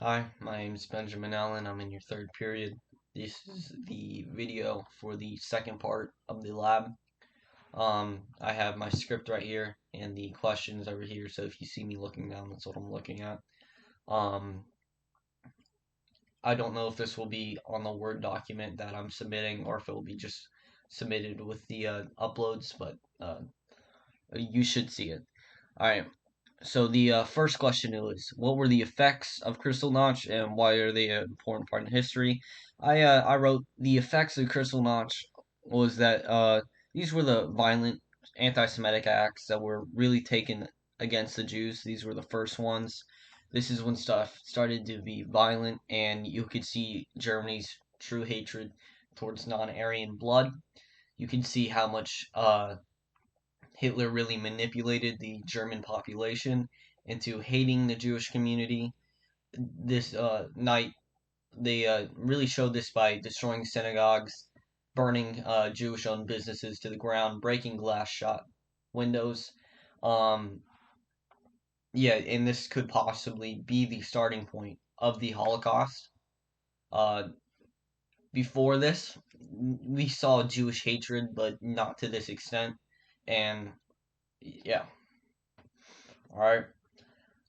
Hi, my name is Benjamin Allen. I'm in your third period. This is the video for the second part of the lab. I have my script right here and the questions over here, so if you see me looking down, that's what I'm looking at. Um, I don't know if this will be on the Word document that I'm submitting or if it will be just submitted with the uploads, but you should see it. Alright, so the first question is, what were the effects of Crystal Notch and why are they an important part in history? I wrote the effects of Crystal Notch was that these were the violent anti-Semitic acts that were really taken against the Jews. These were the first ones. This is when stuff started to be violent, and you could see Germany's true hatred towards non-Aryan blood. You can see how much Hitler really manipulated the German population into hating the Jewish community. This night, they really showed this by destroying synagogues, burning Jewish owned businesses to the ground, breaking glass shot windows. Um, yeah, and this could possibly be the starting point of the Holocaust. Uh, Before this, we saw Jewish hatred, but not to this extent. And yeah, all right.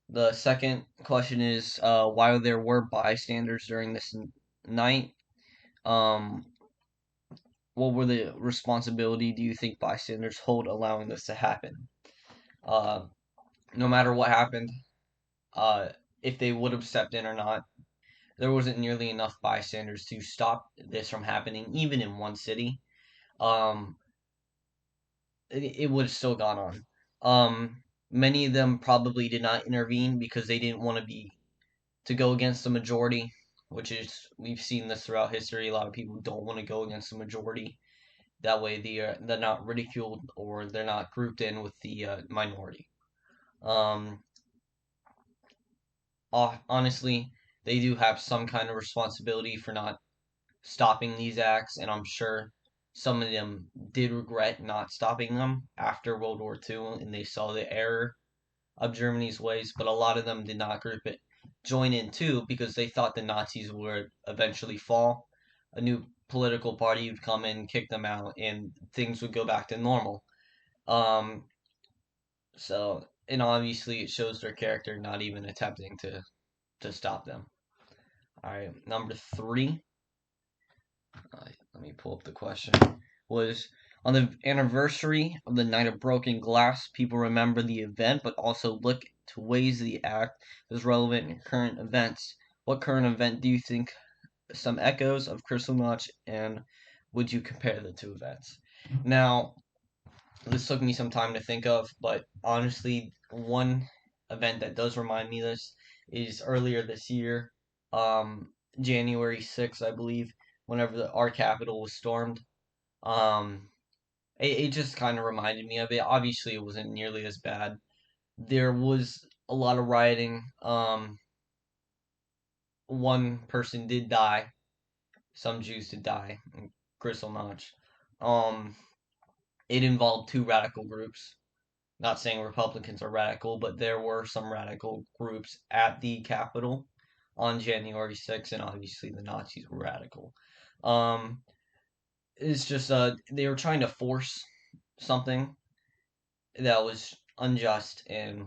The second question is why there were bystanders during this night. Um, what were the responsibility do you think bystanders hold allowing this to happen? Uh, no matter what happened, uh, if they would have stepped in or not, there wasn't nearly enough bystanders to stop this from happening, even in one city. Um, it would have still gone on. Many of them probably did not intervene because they didn't want to go against the majority, which is we've seen this throughout history. A lot of people don't want to go against the majority. That way, they're not ridiculed or they're not grouped in with the minority. Um, Honestly, they do have some kind of responsibility for not stopping these acts, and I'm sure some of them did regret not stopping them after World War II, and they saw the error of Germany's ways, but a lot of them did not join in too because they thought the Nazis would eventually fall. A new political party would come in, kick them out, and things would go back to normal. Um, and obviously it shows their character not even attempting to stop them. All right, number three. Let me pull up the question. Was on the anniversary of the Night of Broken Glass, people remember the event, but also look to ways the act is relevant in current events. What current event do you think some echoes of Crystal Notch, and would you compare the two events? Now, this took me some time to think of, but honestly, one event that does remind me of this is earlier this year, January 6th, I believe, whenever our capital was stormed. Um, it just kind of reminded me of it. Obviously, it wasn't nearly as bad. There was a lot of rioting. One person did die. Some Jews did die. Crystal Notch. Um, it involved two radical groups. Not saying Republicans are radical, but there were some radical groups at the Capitol on January 6th, and obviously the Nazis were radical. Um, it's just they were trying to force something that was unjust, and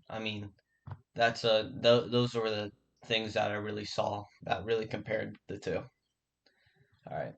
I mean that's those were the things that I really saw that really compared the two. All right.